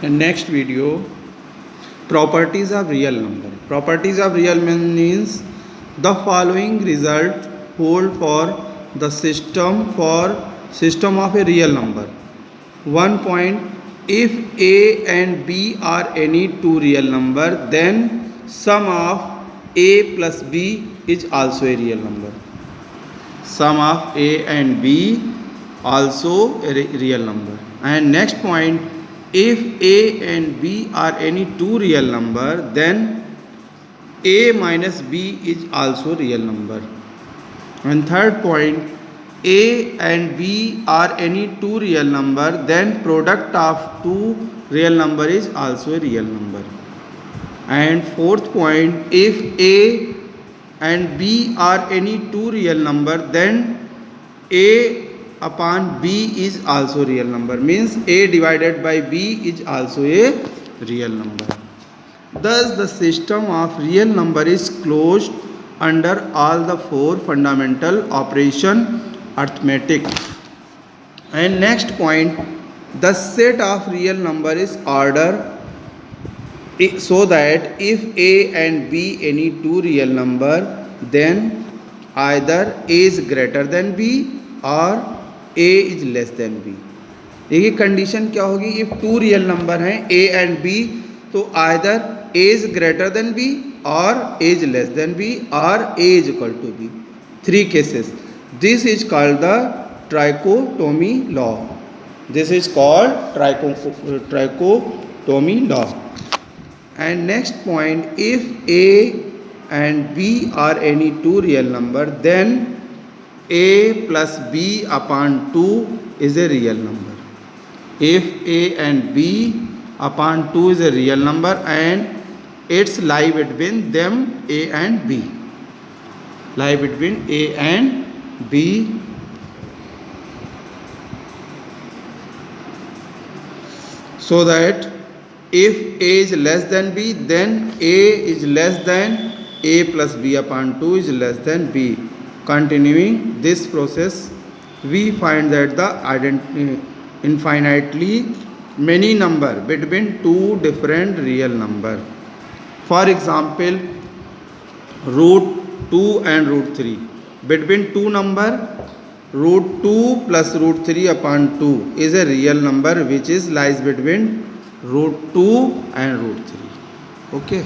And next video, properties of real number. Properties of real number means the following result hold for the system of a real number. 1 point, if a and b are any two real number, then sum of a plus b is also a real number. Sum of a and b also a real number. And next point, if a and b are any two real number, then a minus b is also real number. And third point, a and b are any two real number, then product of two real number is also a real number. And fourth point, if a and b are any two real number, then a upon b is also real number, means a divided by b is also a real number. Thus the system of real number is closed under all the four fundamental operation arithmetic. And next point, the set of real number is order so that if a and b any two real number, then either a is greater than b or a is less than b. देखिए condition क्या होगी, if two real number हैं a and b, तो either a इज greater than b और a इज less than b और a इज equal to b. Three cases. This is called the trichotomy law. This is called trichotomy law. And next point, if a and b are any two real number, then a plus b upon 2 is a real number. If a and b upon 2 is a real number and it's lie between them a and b. Lie between a and b. So that if a is less than b, then a is less than a plus b upon 2 is less than b. Continuing this process, we find that the infinitely many number between two different real number. For example, root 2 and root 3. Between two number, root 2 plus root 3 upon 2 is a real number which is lies between root 2 and root 3. Okay.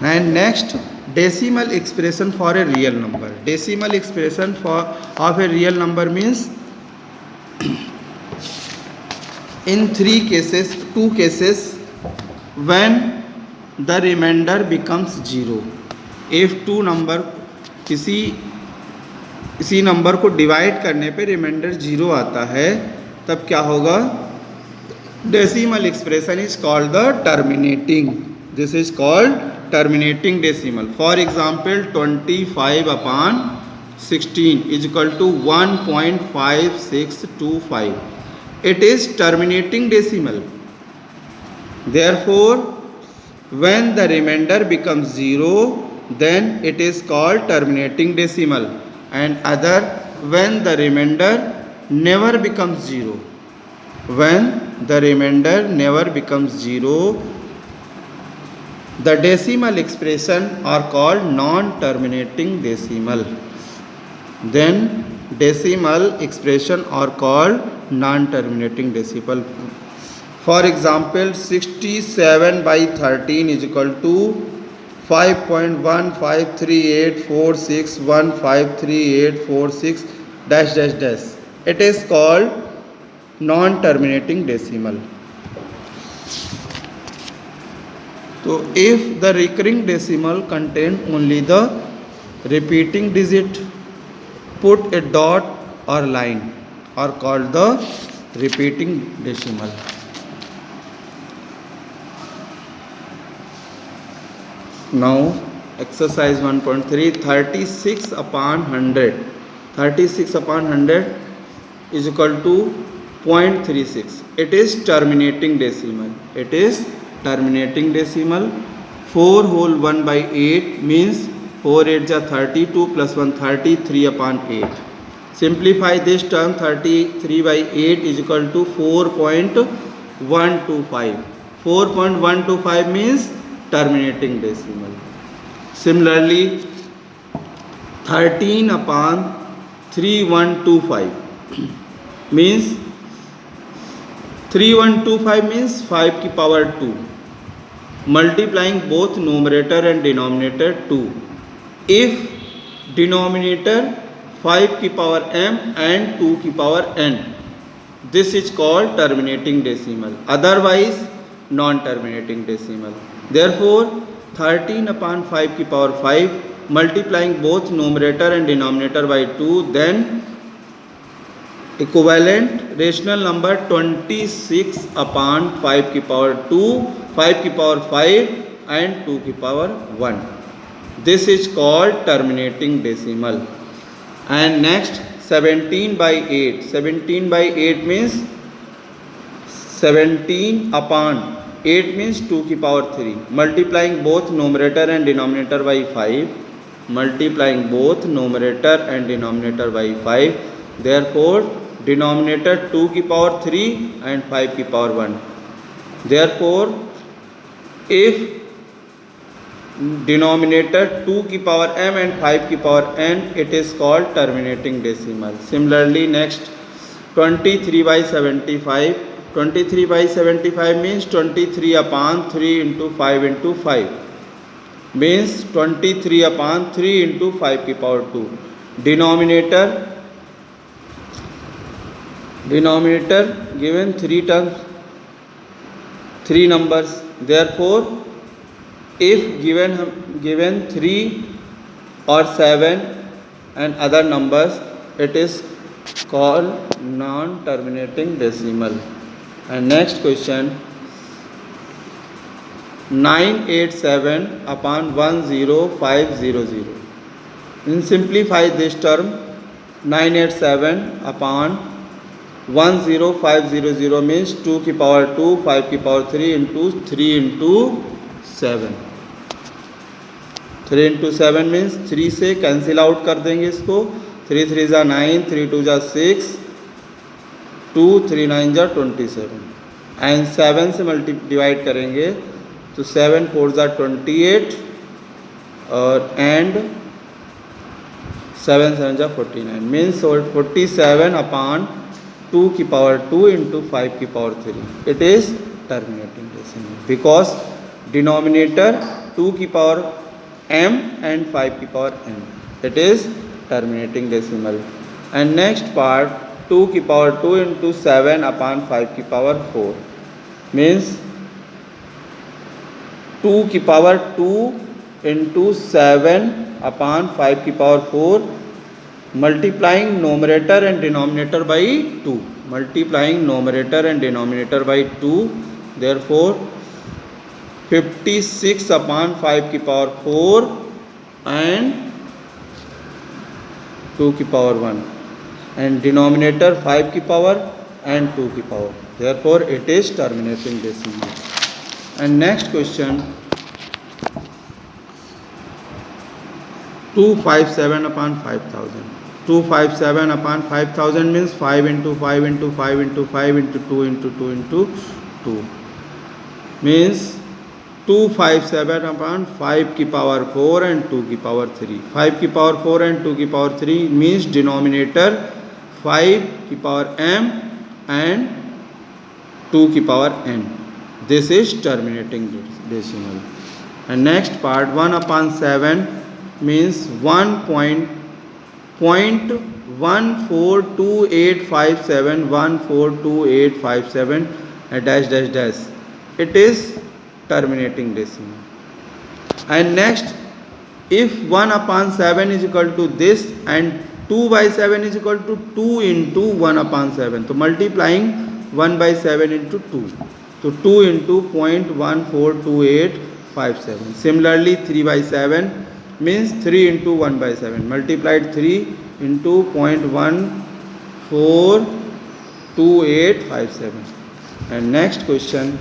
And next, decimal expression for a real number. Decimal expression of a real number means in two cases when the remainder becomes 0. if two number किसी number को divide करने पे reminder 0 आता है, तब क्या होगा, decimal expression is called the terminating. This is called terminating decimal. For example, 25 upon 16 is equal to 1.5625. It is terminating decimal. Therefore, when the remainder becomes 0, then it is called terminating decimal. And other, when the remainder never becomes 0. When the remainder never becomes 0, the decimal expression are called non-terminating decimal. Then decimal expression are called non-terminating decimal. For example, 67 by 13 is equal to 5.153846153846 dash dash dash. It is called non-terminating decimal. So if the recurring decimal contain only the repeating digit, put a dot or line are called the repeating decimal. Now exercise 1.3, 36 upon 100. 36 upon 100 is equal to 0.36. It is terminating decimal. It is terminating decimal. 4 whole 1 by 8 means 4 8 ja 32 plus 1 33 upon 8. Simplify this term. 33 by 8 is equal to 4.125. 4.125 means terminating decimal. Similarly, 13 upon 3125 means 3125 means 5 की power 2, multiplying both numerator and denominator 2. If denominator 5 की power m and 2 की power n, this is called terminating decimal, otherwise non-terminating decimal. Therefore 13 upon 5 की power 5 multiplying both numerator and denominator by 2, then equivalent rational number 26 upon 5 की power 2, 5 की power 5 and 2 की power 1. This is called terminating decimal. And next 17 by 8. 17 by 8 means 17 upon 8 means 2 की power 3, multiplying both numerator and denominator by 5, multiplying both numerator and denominator by 5. Therefore denominator 2 की power 3 and 5 की power 1. Therefore if denominator 2 की power m and 5 की power n, it is called terminating decimal. Similarly next 23 by 75. 23 by 75 means 23 upon 3 into 5 into 5 means 23 upon 3 into 5 की power 2. Denominator given 3 terms, 3 numbers. Therefore if given 3 or 7 and other numbers, it is called non-terminating decimal. And next question, 987 upon 10500. In simplify this term, 987 upon 10500 means 2 की power 2, 5 की power 3 into 3 into 7. 3 into 7 means 3 से cancel out कर देंगे इसको. 3 3 जा 9, 3 2 जा 6, 2 3 9 जा 27 and 7 से डिवाइड करेंगे तो 7 4 जा 28 और एंड 7 7 जा 49 मीन्स 47 अपॉन 2 की पावर 2 इंटू 5 की power 3. It is terminating decimal because denominator 2 की पावर m and 5 की power n. It is terminating decimal. And next part 2 की पावर 2 इंटू 7 अपॉन 5 की पावर 4 मीन्स 2 की पावर 2 इंटू 7 अपॉन 5 की power 4 multiplying numerator and denominator by 2, multiplying numerator and denominator by 2. Therefore 56 upon 5 की power 4 and 2 की power 1 and denominator 5 की power and 2 की power. Therefore it is terminating decimal. And next question, 257 upon 5000. 257 upon 5000 means 5 into 5 into 5 into 5 into 2 into 2 into 2 means 257 upon 5 की power 4 and 2 की power 3. 5 की power 4 and 2 की power 3 means denominator 5 की power m and 2 की power n. This is terminating decimal. And next part 1 upon 7 means 1.142857 1.142857 dash dash dash. It is terminating decimal. And next, if 1 upon 7 is equal to this and 2 by 7 is equal to 2 into 1 upon 7, so multiplying 1 by 7 into 2, so 2 into 0.142857. Similarly 3 by 7 means 3 into 1 by 7, multiplied 3 into 0.142857. And next question,